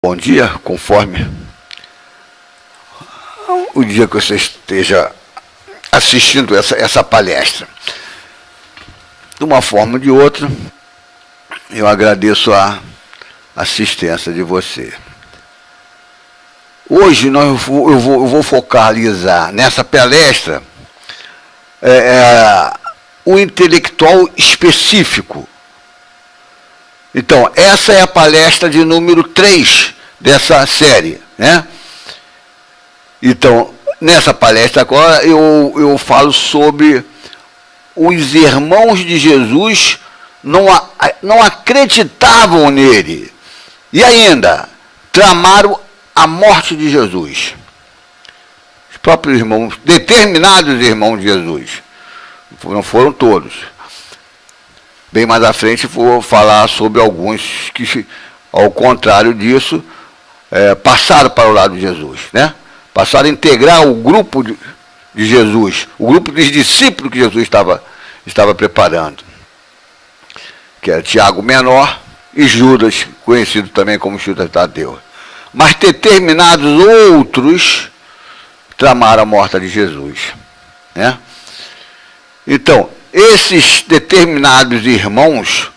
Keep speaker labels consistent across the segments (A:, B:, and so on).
A: Bom dia, conforme o dia que você esteja assistindo essa palestra. De uma forma ou de outra, eu agradeço a assistência de você. Hoje eu vou focalizar nessa palestra o intelectual específico. Então, essa é a palestra de número 3 dessa série, né? Então, nessa palestra agora, eu falo sobre os irmãos de Jesus não acreditavam nele. E ainda, tramaram a morte de Jesus. Os próprios irmãos, determinados irmãos de Jesus, não foram todos. Bem mais à frente vou falar sobre alguns que, ao contrário disso, passaram para o lado de Jesus, né? Passaram a integrar o grupo de Jesus, o grupo dos discípulos que Jesus estava preparando, que era Tiago menor e Judas, conhecido também como Judas Tadeu. Mas determinados outros tramaram a morte de Jesus, né? Então, esses determinados irmãos,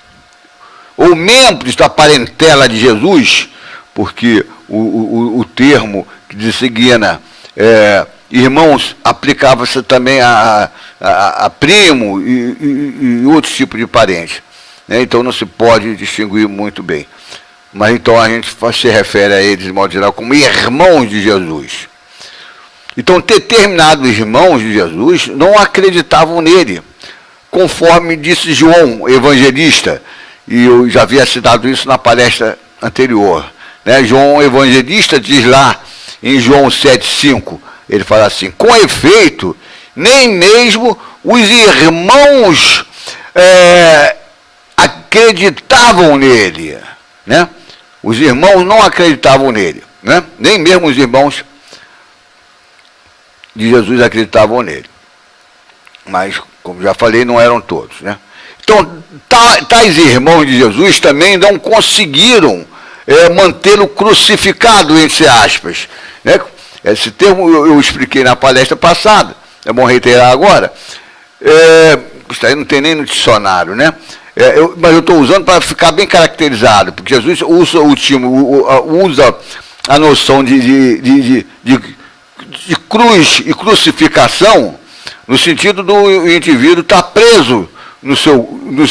A: ou membros da parentela de Jesus, porque o termo que designa irmãos aplicava-se também a primo e outros tipos de parentes, né? Então não se pode distinguir muito bem. Mas então a gente se refere a eles, de modo geral, como irmãos de Jesus. Então determinados irmãos de Jesus não acreditavam nele, conforme disse João, evangelista, e eu já havia citado isso na palestra anterior, né? João, evangelista, diz lá em João 7,5, ele fala assim: com efeito, nem mesmo os irmãos acreditavam nele, né? Os irmãos não acreditavam nele, né? Nem mesmo os irmãos de Jesus acreditavam nele. Mas, como já falei, não eram todos, né? Então, tais irmãos de Jesus também não conseguiram mantê-lo crucificado, entre aspas, né? Esse termo eu expliquei na palestra passada, é bom reiterar agora. Isso aí não tem nem no dicionário, né? Mas eu estou usando para ficar bem caracterizado, porque Jesus usa a noção de cruz e crucificação, no sentido do indivíduo estar preso nos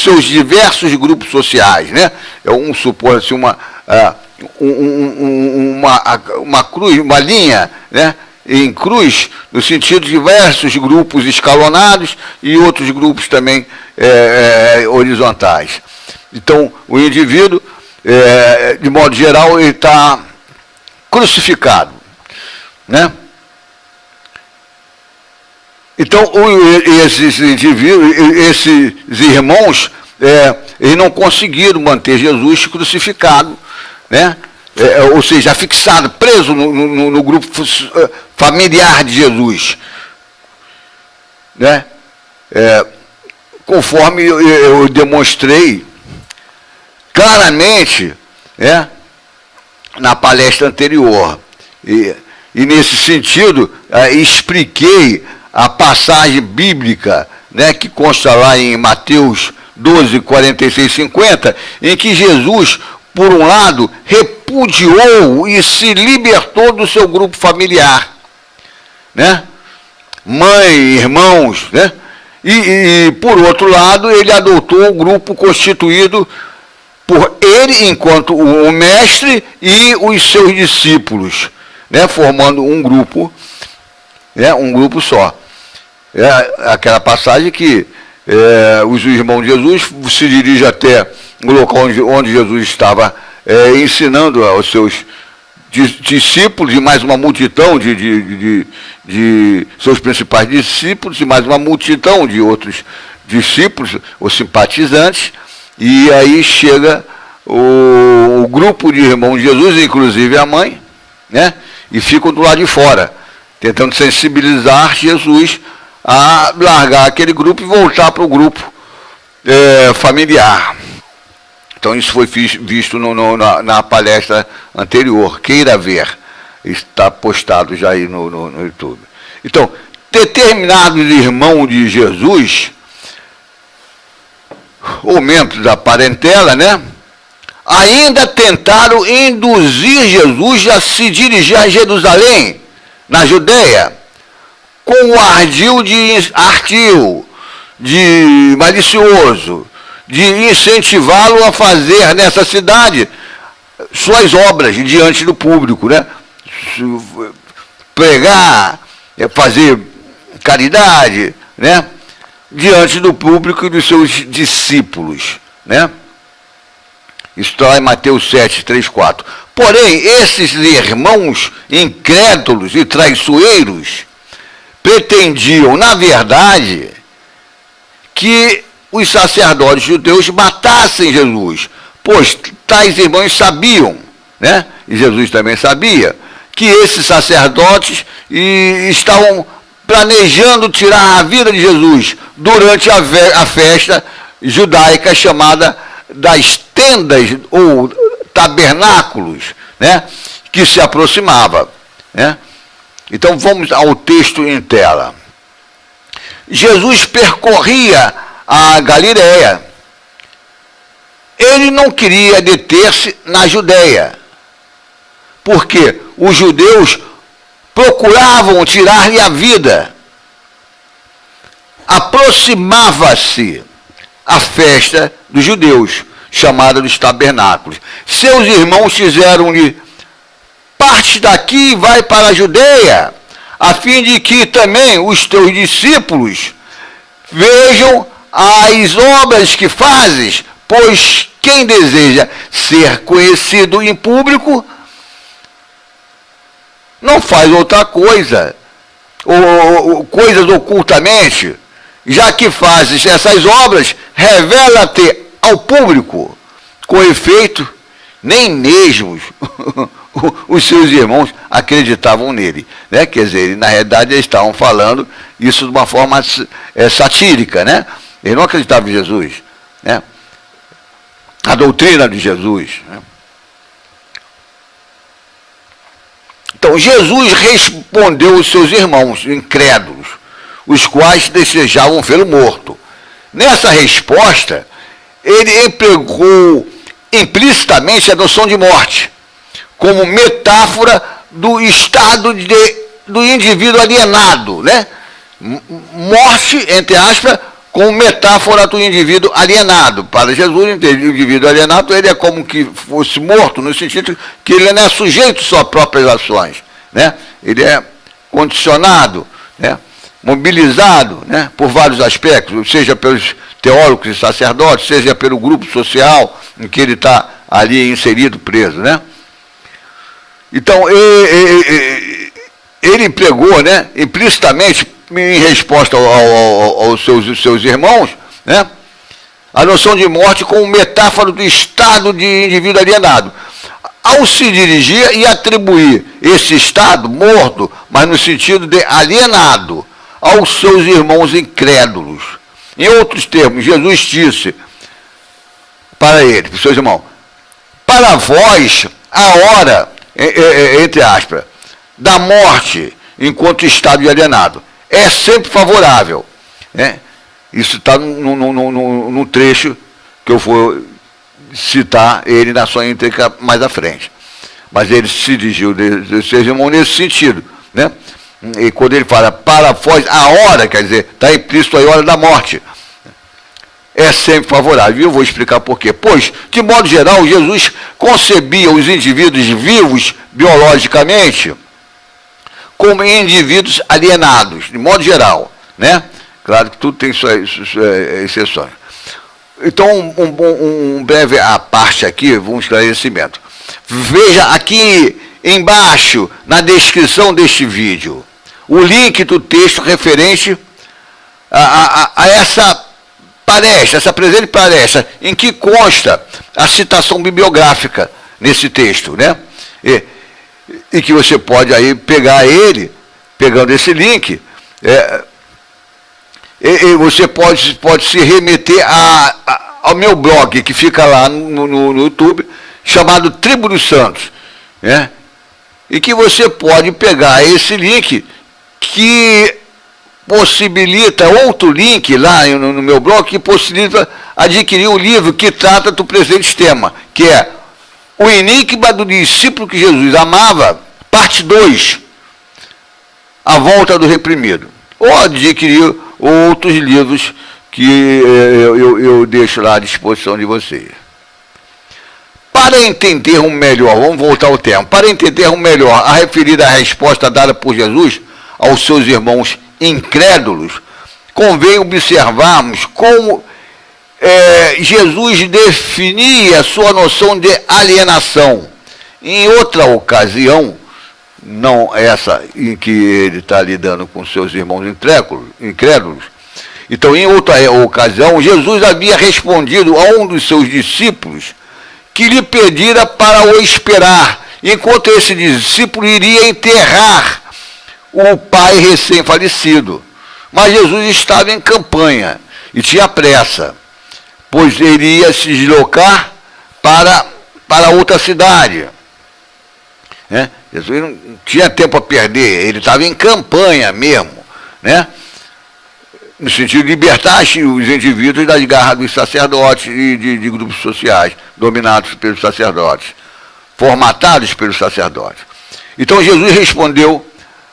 A: seus diversos grupos sociais, né? Supor assim, uma cruz, uma linha, né? Em cruz, no sentido de diversos grupos escalonados e outros grupos também horizontais. Então, o indivíduo, de modo geral, ele está crucificado, né? Então, esses indivíduos, esses irmãos, eles não conseguiram manter Jesus crucificado, né? Ou seja, fixado, preso no grupo familiar de Jesus, né? Conforme eu demonstrei claramente, na palestra anterior, e nesse sentido expliquei a passagem bíblica, né, que consta lá em Mateus 12, 46, 50, em que Jesus, por um lado, repudiou e se libertou do seu grupo familiar, né? Mãe, irmãos, né? E por outro lado, ele adotou o grupo constituído por ele enquanto o mestre e os seus discípulos, né? Formando um grupo só. Aquela passagem que os irmãos de Jesus se dirigem até o local onde Jesus estava ensinando aos seus discípulos e mais uma multidão de seus principais discípulos e mais uma multidão de outros discípulos ou simpatizantes, e aí chega o grupo de irmãos de Jesus, inclusive a mãe, né? E ficam do lado de fora, tentando sensibilizar Jesus a largar aquele grupo e voltar para o grupo familiar. Então isso foi visto na palestra anterior, queira ver, está postado já aí no YouTube. Então, determinados irmãos de Jesus, ou membros da parentela, né, ainda tentaram induzir Jesus a se dirigir a Jerusalém, na Judéia, com o ardil de malicioso, de incentivá-lo a fazer nessa cidade suas obras diante do público, né? Pregar, fazer caridade, né? Diante do público e dos seus discípulos, né? Isso está em Mateus 7, 3, 4. Porém, esses irmãos incrédulos e traiçoeiros pretendiam, na verdade, que os sacerdotes judeus matassem Jesus, pois tais irmãos sabiam, né? E Jesus também sabia, que esses sacerdotes estavam planejando tirar a vida de Jesus durante a festa judaica chamada das tendas ou tabernáculos, né? Que se aproximava, né? Então vamos ao texto em tela. Jesus percorria a Galileia. Ele não queria deter-se na Judéia, porque os judeus procuravam tirar-lhe a vida. Aproximava-se a festa dos judeus, chamada dos tabernáculos. Seus irmãos fizeram-lhe: parte daqui e vai para a Judéia, a fim de que também os teus discípulos vejam as obras que fazes, pois quem deseja ser conhecido em público não faz outra coisa, ou coisas ocultamente, já que fazes essas obras, revela-te ao público. Com efeito, nem mesmo os seus irmãos acreditavam nele, né? Quer dizer, na realidade eles estavam falando isso de uma forma satírica, né? Eles não acreditavam em Jesus, né? A doutrina de Jesus, né? Então, Jesus respondeu aos seus irmãos incrédulos, os quais desejavam vê-lo morto. Nessa resposta, ele empregou implicitamente a noção de morte, como metáfora do estado do indivíduo alienado, né? Morte, entre aspas, como metáfora do indivíduo alienado. Para Jesus, o indivíduo alienado, ele é como que fosse morto, no sentido que ele não é sujeito às suas próprias ações, né? Ele é condicionado, né? Mobilizado, né? Por vários aspectos, seja pelos teólogos e sacerdotes, seja pelo grupo social em que ele está ali inserido, preso, né? Então, ele empregou, né, implicitamente, em resposta aos seus irmãos, né, a noção de morte como metáfora do estado de indivíduo alienado. Ao se dirigir e atribuir esse estado morto, mas no sentido de alienado, aos seus irmãos incrédulos. Em outros termos, Jesus disse para ele, para os seus irmãos: para vós, a hora, entre aspas, da morte, enquanto estado de alienado, é sempre favorável, né? Isso está no trecho que eu vou citar ele na sua íntegra mais à frente. Mas ele se dirigiu de seus irmãos nesse sentido, né? E quando ele fala para vós, a hora, quer dizer, está implícito aí a hora da morte, é sempre favorável. E eu vou explicar por quê. Pois, de modo geral, Jesus concebia os indivíduos vivos biologicamente como indivíduos alienados, de modo geral, né? Claro que tudo tem suas exceções. Então, um breve à parte aqui, um esclarecimento. Veja aqui embaixo, na descrição deste vídeo, o link do texto referente a essa palestra, essa presente palestra, em que consta a citação bibliográfica nesse texto, né? E que você pode aí pegar ele, pegando esse link, e você pode se remeter ao meu blog, que fica lá no YouTube, chamado Tribo dos Santos. né? E que você pode pegar esse link que possibilita, outro link lá no meu blog, que possibilita adquirir o livro que trata do presente tema, que é O Enigma do Discípulo que Jesus Amava, parte 2, A Volta do Reprimido. Ou adquirir outros livros que eu deixo lá à disposição de vocês. Para entender melhor, vamos voltar ao tema, para entender melhor a referida resposta dada por Jesus aos seus irmãos incrédulos, convém observarmos como Jesus definia sua noção de alienação. Em outra ocasião, não essa em que ele está lidando com seus irmãos incrédulos, então em outra ocasião, Jesus havia respondido a um dos seus discípulos que lhe pedira para o esperar, enquanto esse discípulo iria enterrar o pai recém-falecido. Mas Jesus estava em campanha e tinha pressa, pois iria se deslocar para outra cidade. Né? Jesus não tinha tempo a perder, ele estava em campanha mesmo, né? No sentido de libertar os indivíduos das garras dos sacerdotes e de grupos sociais, dominados pelos sacerdotes, formatados pelos sacerdotes. Então Jesus respondeu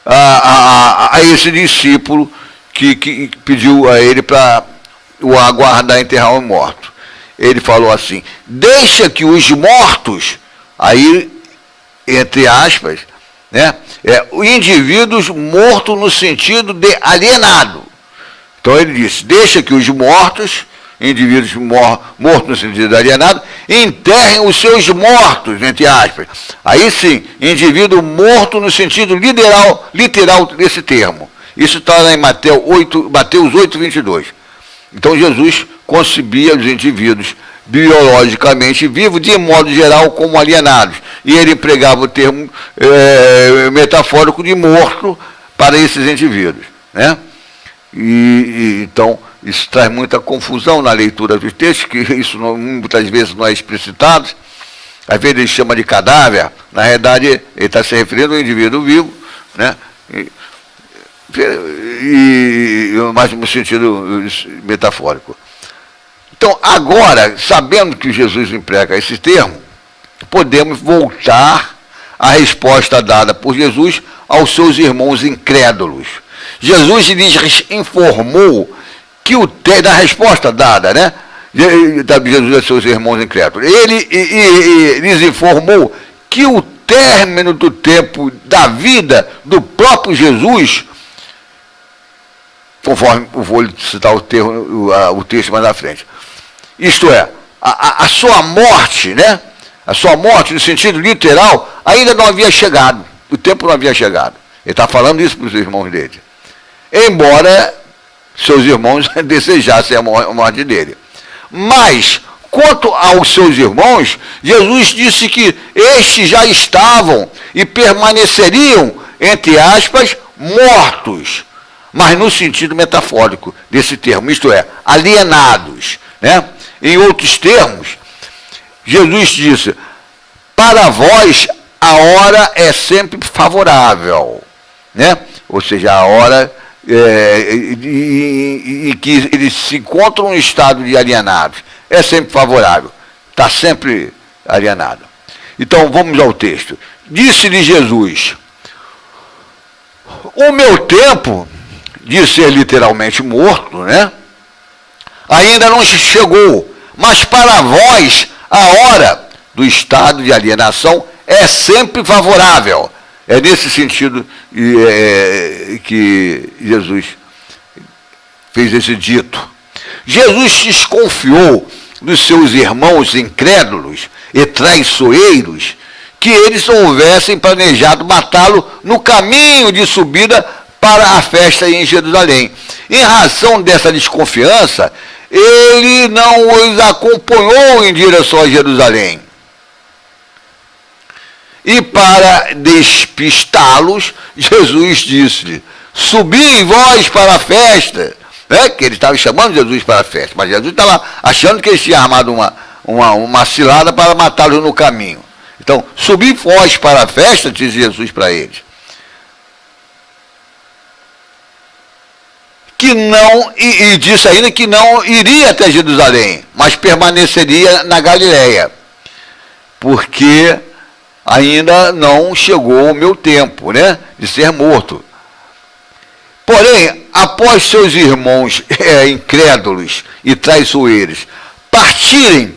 A: a esse discípulo que pediu a ele para o aguardar e enterrar o morto. Ele falou assim: deixa que os mortos, aí, entre aspas, né, os indivíduos mortos no sentido de alienado. Então ele disse: deixa que os mortos, indivíduos mortos no sentido de alienado, enterrem os seus mortos, entre aspas. Aí sim, indivíduo morto no sentido literal desse termo. Isso está lá em Mateus 8:22. Então Jesus concebia os indivíduos biologicamente vivos, de modo geral, como alienados. E ele empregava o termo metafórico de morto para esses indivíduos, né? Então, isso traz muita confusão na leitura dos textos, que isso muitas vezes não é explicitado. Às vezes ele chama de cadáver, na realidade ele está se referindo ao indivíduo vivo, né? Mas no sentido metafórico. Então, agora, sabendo que Jesus emprega esse termo, podemos voltar à resposta dada por Jesus aos seus irmãos incrédulos. Jesus lhes informou que da resposta dada, né? Jesus a seus irmãos incrédulos. Ele lhes informou que o término do tempo da vida do próprio Jesus, conforme eu vou citar o texto mais à frente, isto é, a sua morte, né? A sua morte, no sentido literal, ainda não havia chegado. O tempo não havia chegado. Ele está falando isso para os irmãos dele. Embora seus irmãos desejassem a morte dele. Mas, quanto aos seus irmãos, Jesus disse que estes já estavam e permaneceriam, entre aspas, mortos, mas no sentido metafórico desse termo, isto é, alienados, né? Em outros termos, Jesus disse: para vós a hora é sempre favorável, né? Ou seja, a hora em que eles se encontram em estado de alienados é sempre favorável, está sempre alienado. Então vamos ao texto. Disse-lhe Jesus: o meu tempo de ser literalmente morto, né, ainda não chegou, mas para vós a hora do estado de alienação é sempre favorável. É nesse sentido que Jesus fez esse dito. Jesus desconfiou dos seus irmãos incrédulos e traiçoeiros que eles houvessem planejado matá-lo no caminho de subida para a festa em Jerusalém. Em razão dessa desconfiança, ele não os acompanhou em direção a Jerusalém. E para despistá-los, Jesus disse-lhe: subi vós para a festa. Né? Que ele estava chamando Jesus para a festa, mas Jesus estava achando que ele tinha armado uma cilada para matá-los no caminho. Então, subi vós para a festa, diz Jesus para eles. Que não, e disse ainda que não iria até Jerusalém, mas permaneceria na Galileia, porque ainda não chegou o meu tempo, né, de ser morto. Porém, após seus irmãos incrédulos e traiçoeiros partirem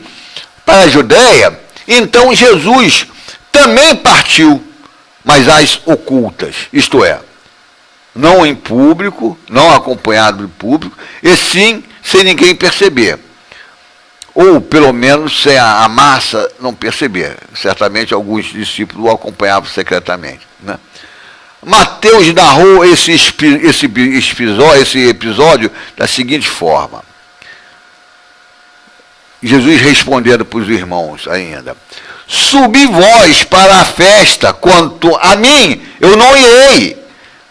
A: para a Judéia, então Jesus também partiu, mas às ocultas, isto é, não em público, não acompanhado de público, e sim sem ninguém perceber. Ou, pelo menos, sem a massa não perceber. Certamente, alguns discípulos o acompanhavam secretamente, né? Mateus narrou esse episódio da seguinte forma. Jesus respondendo para os irmãos ainda. Subi vós para a festa, quanto a mim, eu não irei,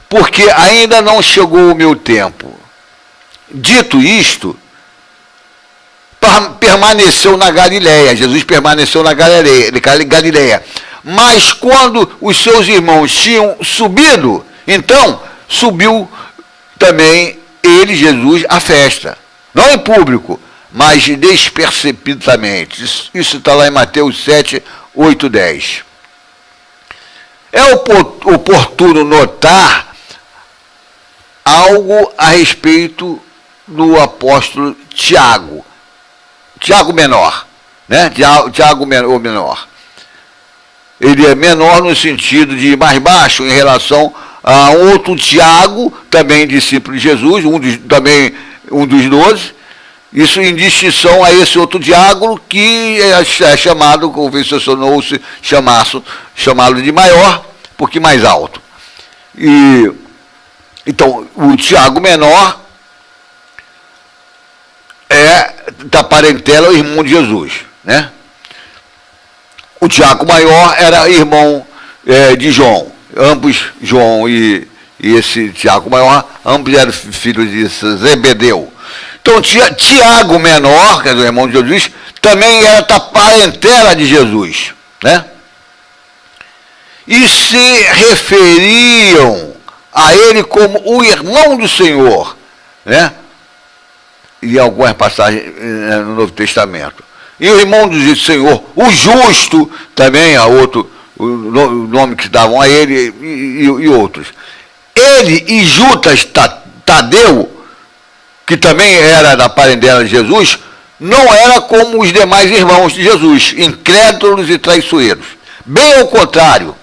A: porque ainda não chegou o meu tempo. Dito isto, permaneceu na Galileia. Jesus permaneceu na Galileia. Mas quando os seus irmãos tinham subido, então subiu também ele, Jesus, à festa. Não em público, mas despercebidamente. Isso está lá em Mateus 7, 8, 10. É oportuno notar algo a respeito do apóstolo Tiago. Tiago menor, né? Tiago menor. Ele é menor no sentido de mais baixo em relação a outro Tiago, também discípulo de Jesus, também um dos 12. Isso em distinção a esse outro Tiago, que é chamado, convencionou-se chamá-lo de maior, porque mais alto. Então, o Tiago menor é da parentela o irmão de Jesus, né? O Tiago maior era irmão de João. Ambos, João e esse Tiago maior, ambos eram filhos de Zebedeu. Então, Tiago menor, que é o irmão de Jesus, também era da parentela de Jesus, né? E se referiam a ele como o irmão do Senhor, né? E algumas passagens no Novo Testamento. E o irmão do Senhor, o justo, também há outro, o nome que davam a ele, e outros. Ele e Judas Tadeu, que também era da parentela de Jesus, não era como os demais irmãos de Jesus, incrédulos e traiçoeiros. Bem ao contrário,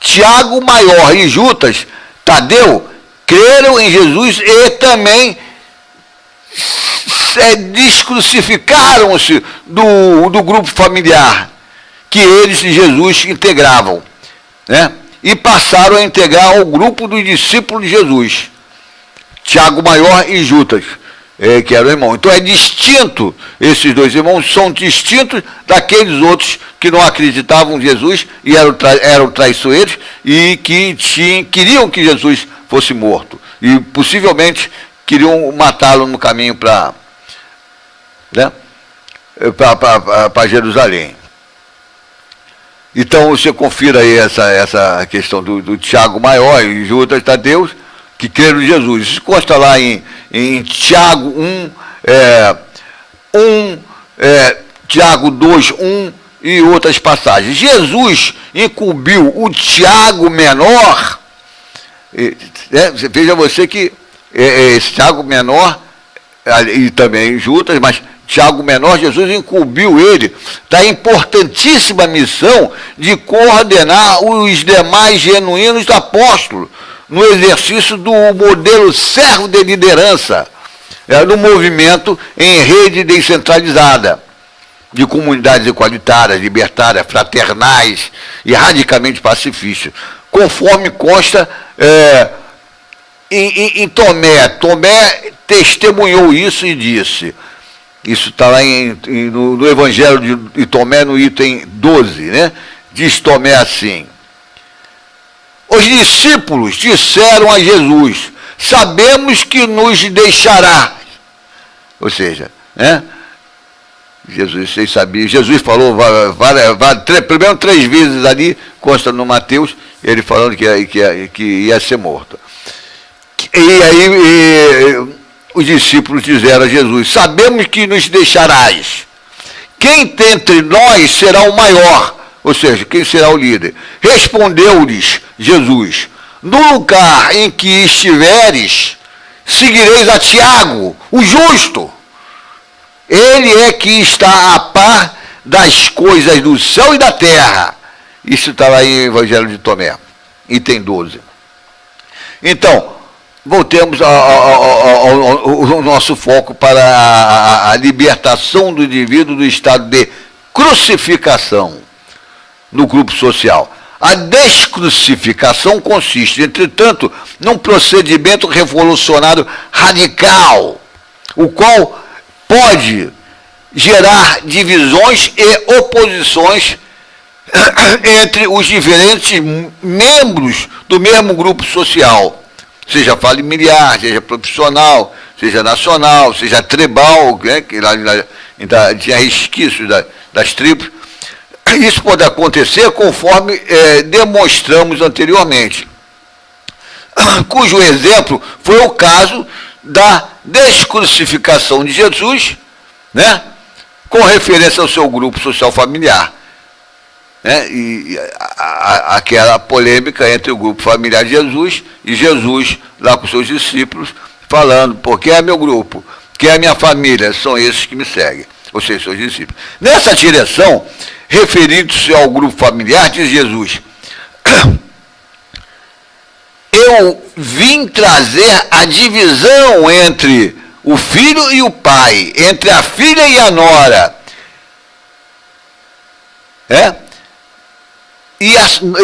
A: Tiago maior e Judas Tadeu creram em Jesus e também descrucificaram-se do grupo familiar que eles e Jesus integravam, né? E passaram a integrar o grupo dos discípulos de Jesus, Tiago maior e Judas, que era o irmão. Então é distinto, esses dois irmãos são distintos daqueles outros que não acreditavam em Jesus e eram traiçoeiros e que queriam que Jesus fosse morto e possivelmente queriam matá-lo no caminho para Jerusalém. Então você confira aí essa questão do Tiago maior e Judas Tadeu, que creram em Jesus. Isso consta lá em Tiago 1, Tiago 2, 1 e outras passagens. Jesus incumbiu o Tiago menor, veja você que esse Tiago menor, e também Judas, mas Tiago menor, Jesus incumbiu ele da importantíssima missão de coordenar os demais genuínos apóstolos no exercício do modelo servo de liderança do movimento em rede descentralizada, de comunidades igualitárias, libertárias, fraternais e radicalmente pacifistas, conforme consta em Tomé. Tomé testemunhou isso e disse, isso está lá no Evangelho de Tomé, no item 12, né? Diz Tomé assim: os discípulos disseram a Jesus, sabemos que nos deixará. Ou seja, né? Jesus, vocês sabiam, Jesus falou pelo menos 3 vezes ali, consta no Mateus, ele falando que ia ser morto. E aí os discípulos disseram a Jesus: sabemos que nos deixarás. Quem tem entre nós será o maior, ou seja, quem será o líder? Respondeu-lhes Jesus: no lugar em que estiveres, seguireis a Tiago, o justo. Ele é que está a par das coisas do céu e da terra. Isso está lá em Evangelho de Tomé, item 12. Então, voltemos ao nosso foco para a libertação do indivíduo do estado de crucificação no grupo social. A descrucificação consiste, entretanto, num procedimento revolucionário radical, o qual pode gerar divisões e oposições entre os diferentes membros do mesmo grupo social, seja familiar, seja profissional, seja nacional, seja tribal, né, que lá ainda tinha resquícios das tribos. Isso pode acontecer conforme demonstramos anteriormente, cujo exemplo foi o caso da descrucificação de Jesus, né, com referência ao seu grupo social familiar, né, e aquela polêmica entre o grupo familiar de Jesus e Jesus lá com seus discípulos, falando: porque é meu grupo, que é a minha família, são esses que me seguem, ou seja, seus discípulos. Nessa direção, referindo-se ao grupo familiar, diz Jesus: eu vim trazer a divisão entre o filho e o pai, entre a filha e a nora,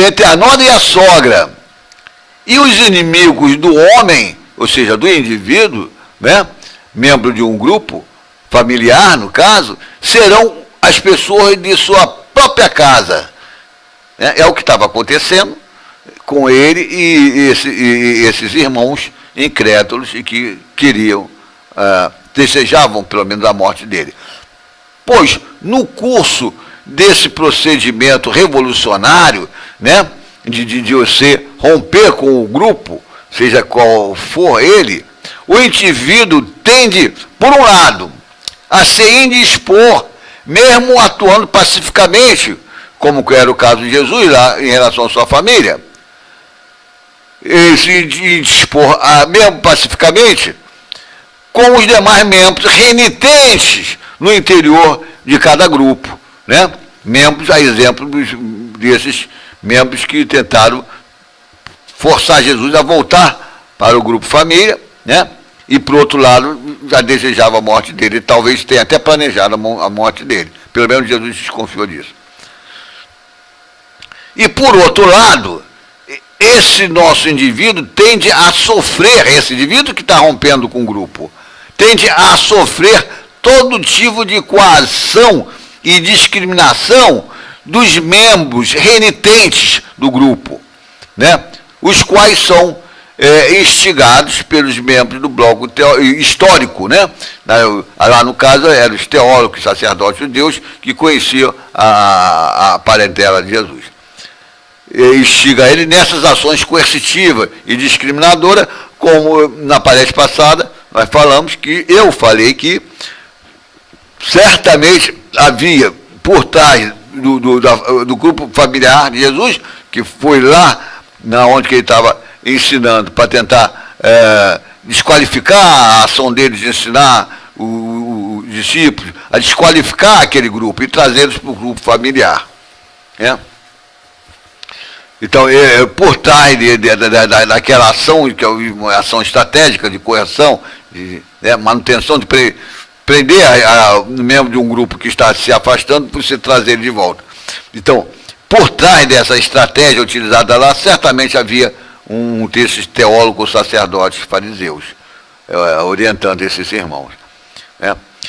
A: entre a nora e a sogra. E os inimigos do homem, ou seja, do indivíduo, né, membro de um grupo familiar, no caso, serão as pessoas de sua própria casa. É o que estava acontecendo com ele e esses irmãos incrédulos e que queriam, desejavam pelo menos a morte dele. Pois, no curso desse procedimento revolucionário, né, de você romper com o grupo, seja qual for ele, o indivíduo tende, por um lado, a se indispor, mesmo atuando pacificamente, como era o caso de Jesus lá em relação à sua família, e se dispor mesmo pacificamente com os demais membros renitentes no interior de cada grupo, né? Membros, a exemplo desses membros que tentaram forçar Jesus a voltar para o grupo família, né? E, por outro lado, já desejava a morte dele, talvez tenha até planejado a morte dele. Pelo menos Jesus desconfiou disso. E, por outro lado, esse nosso indivíduo tende a sofrer, esse indivíduo que está rompendo com o grupo, tende a sofrer todo tipo de coação e discriminação dos membros renitentes do grupo, né? Os quais são instigados pelos membros do bloco histórico, né? Lá no caso eram os teólogos, sacerdotes judeus que conheciam a parentela de Jesus. Instiga ele nessas ações coercitivas e discriminadoras, como na palestra passada nós falamos eu falei que certamente havia por trás do grupo familiar de Jesus, que foi lá onde que ele estava ensinando, para tentar desqualificar a ação dele de ensinar os discípulos, a desqualificar aquele grupo e trazê-los para o grupo familiar. Então, por trás daquela ação, que é uma ação estratégica de correção, de manutenção, de prender membro de um grupo que está se afastando, para você trazer ele de volta. Então, por trás dessa estratégia utilizada lá, certamente havia um desses teólogos, sacerdotes, fariseus, orientando esses irmãos.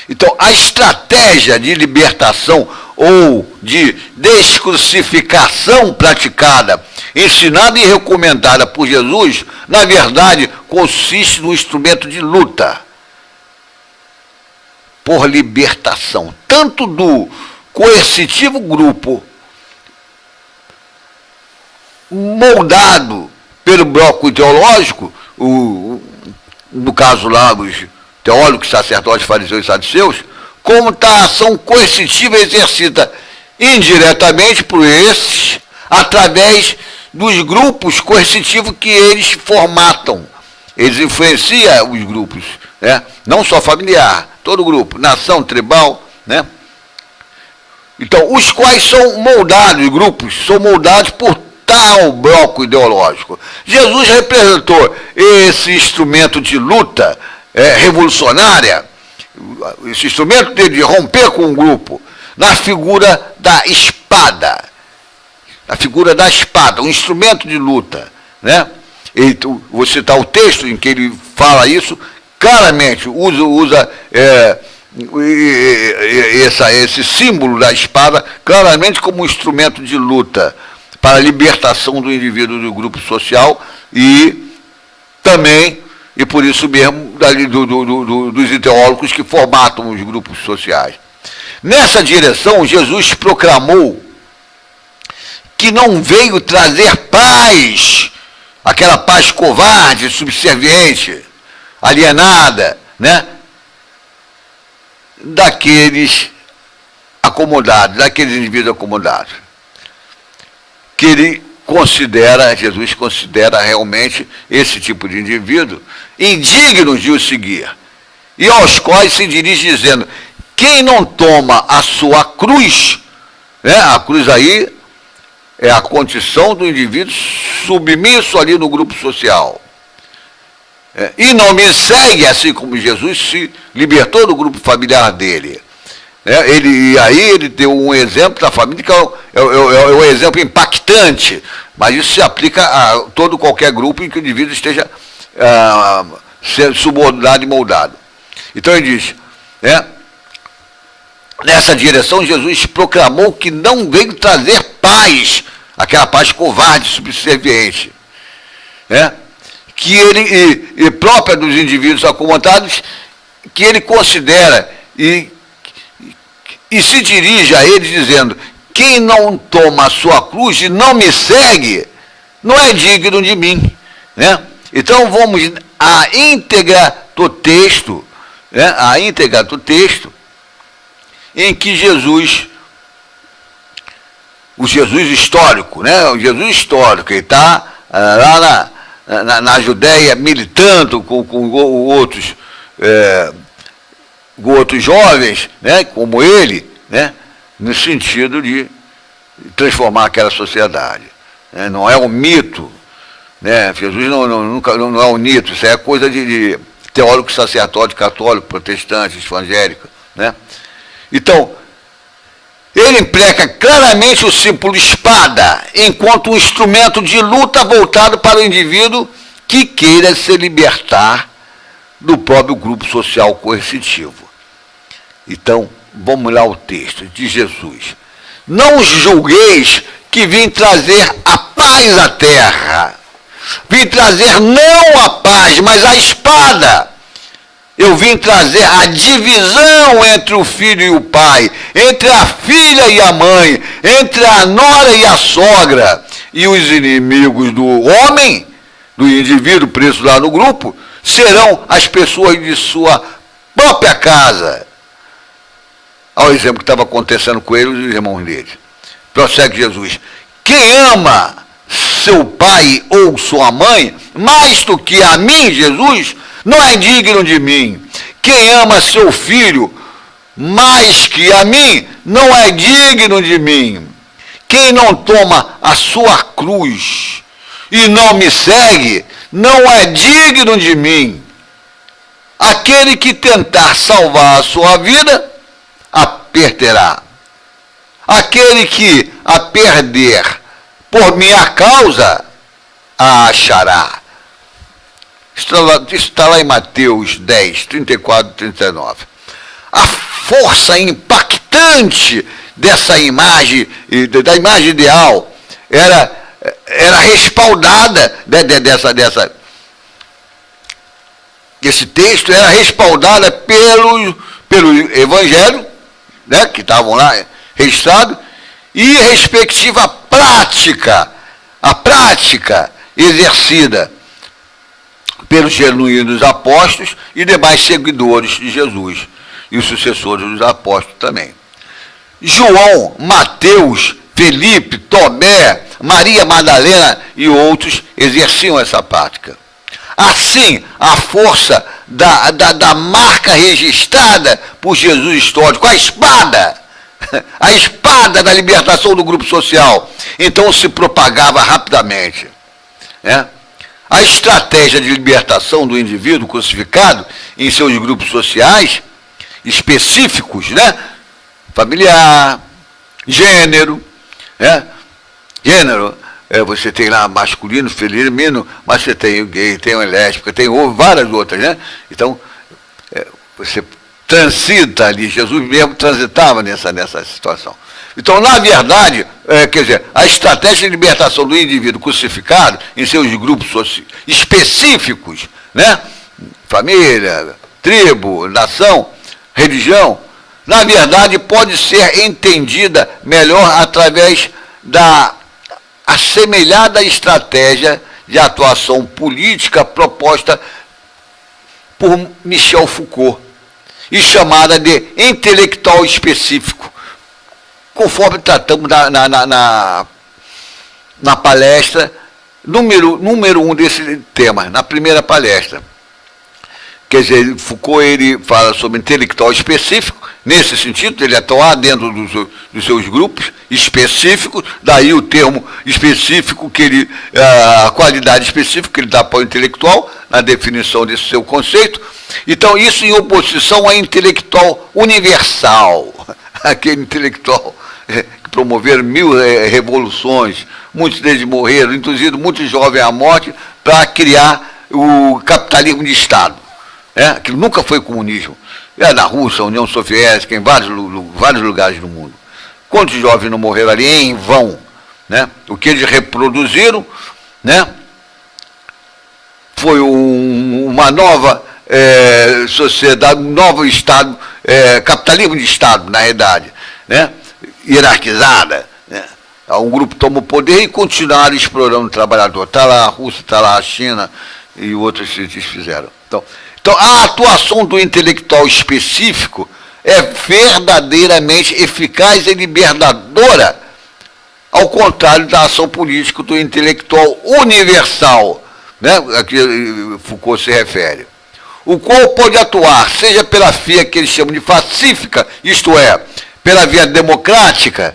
A: Então, a estratégia de libertação ou de descrucificação praticada, ensinada e recomendada por Jesus, na verdade, consiste no instrumento de luta por libertação, tanto do coercitivo grupo moldado pelo bloco ideológico, no caso lá, os teólogos, sacerdotes, fariseus e saduceus, como está a ação coercitiva exercida indiretamente por esses, através dos grupos coercitivos que eles formatam. Eles influenciam os grupos, né? Não só familiar, todo grupo, nação, tribal, né? Então, os quais são moldados, grupos, são moldados por tal bloco ideológico. Jesus representou esse instrumento de luta revolucionária, esse instrumento de romper com um grupo, na figura da espada. A figura da espada, um instrumento de luta, né? Vou citar o texto em que ele fala isso, claramente usa esse símbolo da espada claramente como um instrumento de luta para a libertação do indivíduo do grupo social e também, e por isso mesmo, dos ideólogos que formatam os grupos sociais. Nessa direção, Jesus proclamou que não veio trazer paz, aquela paz covarde, subserviente, alienada, né? Daqueles acomodados, daqueles indivíduos acomodados. Que ele considera, Jesus considera realmente esse tipo de indivíduo indignos de o seguir. E aos quais se dirige dizendo, quem não toma a sua cruz, né? A cruz aí é a condição do indivíduo submisso ali no grupo social. E não me segue, assim como Jesus se libertou do grupo familiar dele. E aí ele deu um exemplo da família que é um exemplo impactante, mas isso se aplica a qualquer grupo em que o indivíduo esteja sendo subordinado e moldado. Então ele diz, nessa direção Jesus proclamou que não veio trazer paz, aquela paz covarde, subserviente, que ele, própria dos indivíduos acomodados, que ele considera e se dirige a eles dizendo, quem não toma a sua cruz e não me segue, não é digno de mim. Então vamos à íntegra do texto, em que Jesus, o Jesus histórico, o Jesus histórico, ele está lá na Judéia militando com outros jovens, como ele, no sentido de transformar aquela sociedade. Não é um mito, Jesus não é um mito, isso é coisa de teólogo, sacerdote, católico, protestante, evangélico. Então, ele emprega claramente o símbolo espada, enquanto um instrumento de luta voltado para o indivíduo que queira se libertar do próprio grupo social coercitivo. Então, vamos lá o texto de Jesus. Não julgueis que vim trazer a paz à terra. Vim trazer não a paz, mas a espada. Eu vim trazer a divisão entre o filho e o pai, entre a filha e a mãe, entre a nora e a sogra. E os inimigos do homem, do indivíduo preso lá no grupo, serão as pessoas de sua própria casa. Olha o exemplo que estava acontecendo com ele e os irmãos dele. Prossegue Jesus. Quem ama seu pai ou sua mãe mais do que a mim, Jesus, não é digno de mim. Quem ama seu filho mais que a mim, não é digno de mim. Quem não toma a sua cruz e não me segue, não é digno de mim. Aquele que tentar salvar a sua vida, a perderá. Aquele que a perder por minha causa, a achará. Isso está lá em Mateus 10, 34 e 39. A força impactante dessa imagem, da imagem ideal, era respaldada, desse texto, era respaldada pelo Evangelho, né, que estavam lá registrados, e respectiva prática, a prática exercida pelos genuínos apóstolos e demais seguidores de Jesus, e os sucessores dos apóstolos também. João, Mateus, Felipe, Tomé, Maria Madalena e outros exerciam essa prática. Assim, a força da marca registrada por Jesus histórico, a espada da libertação do grupo social, então se propagava rapidamente. Né? A estratégia de libertação do indivíduo crucificado em seus grupos sociais específicos, né? Familiar, gênero, né? Gênero, você tem lá masculino, feminino, mas você tem o gay, tem o lésbica, tem várias outras, né? Então, você transita ali, Jesus mesmo transitava nessa situação. Então, na verdade, quer dizer, a estratégia de libertação do indivíduo crucificado em seus grupos específicos, né? Família, tribo, nação, religião, na verdade, pode ser entendida melhor através da assemelhada estratégia de atuação política proposta por Michel Foucault e chamada de intelectual específico, conforme tratamos na palestra número 1 desse tema, na primeira palestra. Quer dizer, Foucault ele fala sobre intelectual específico, nesse sentido, ele atuar dentro dos seus grupos específicos, daí o termo específico, a qualidade específica que ele dá para o intelectual, na definição desse seu conceito. Então, isso em oposição ao intelectual universal, aquele intelectual que promoveram 1000 revoluções, muitos deles morreram, introduzido muitos jovens à morte para criar o capitalismo de Estado. Aquilo nunca foi comunismo. Na Rússia, União Soviética, em vários lugares do mundo. Quantos jovens não morreram ali em vão? Né? O que eles reproduziram, né, foi uma nova sociedade, um novo Estado, capitalismo de Estado, na realidade, né, hierarquizada. Né? Um grupo tomou poder e continuaram explorando o trabalhador. Está lá a Rússia, está lá a China e outros fizeram. Então, a atuação do intelectual específico é verdadeiramente eficaz e libertadora, ao contrário da ação política do intelectual universal, né, a que Foucault se refere, o qual pode atuar, seja pela via que eles chamam de pacífica, isto é, pela via democrática,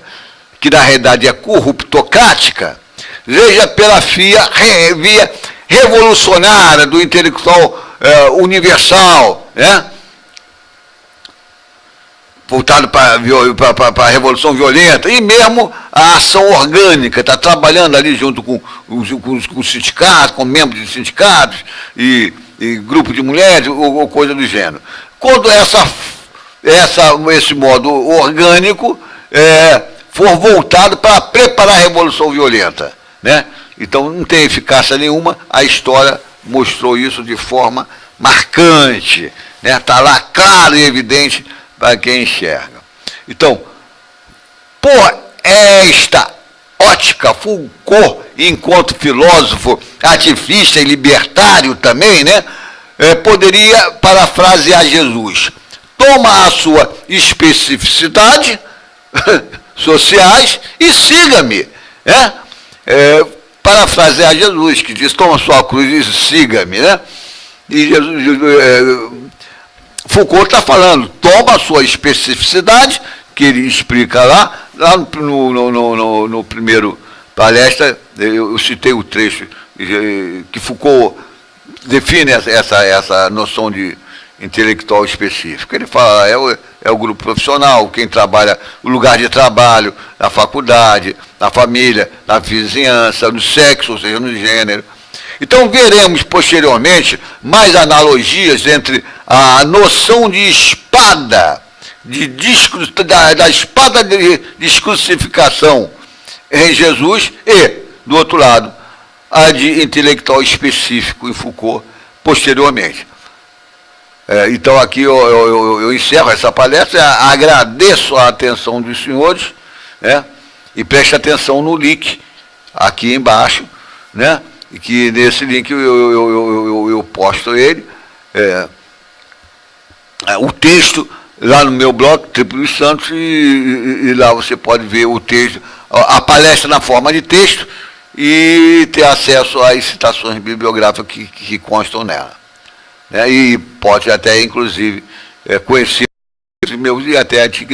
A: que na realidade é corruptocrática, seja pela via revolucionária do intelectual universal, né? Voltado para a revolução violenta, e mesmo a ação orgânica, está trabalhando ali junto com os sindicatos, com membros de sindicatos e grupo de mulheres, ou coisa do gênero. Quando esse modo orgânico for voltado para preparar a revolução violenta, né? Então não tem eficácia nenhuma, a história mostrou isso de forma marcante, né? Está lá claro e evidente para quem enxerga. Então, por esta ótica, Foucault, enquanto filósofo, ativista e libertário também, né, poderia parafrasear Jesus: toma a sua especificidade sociais e siga-me. Né? Parafrasear Jesus, que diz: toma a sua cruz e siga-me. Né? E Foucault está falando: toma a sua especificidade, que ele explica lá no primeiro palestra, eu citei o trecho que Foucault define essa noção de intelectual específico. Ele fala, é o grupo profissional, quem trabalha, o lugar de trabalho, na faculdade, na família, na vizinhança, no sexo, ou seja, no gênero. Então veremos posteriormente mais analogias entre a noção de espada, da espada de descrucificação em Jesus e, do outro lado, a de intelectual específico em Foucault posteriormente. Então aqui eu encerro essa palestra, agradeço a atenção dos senhores, né? E preste atenção no link aqui embaixo, né? E que nesse link eu posto ele, o texto lá no meu blog, Triplo dos Santos, e lá você pode ver o texto, a palestra na forma de texto e ter acesso às citações bibliográficas que constam nela. Né? E pode até, inclusive, conhecer os meus e até adquirir.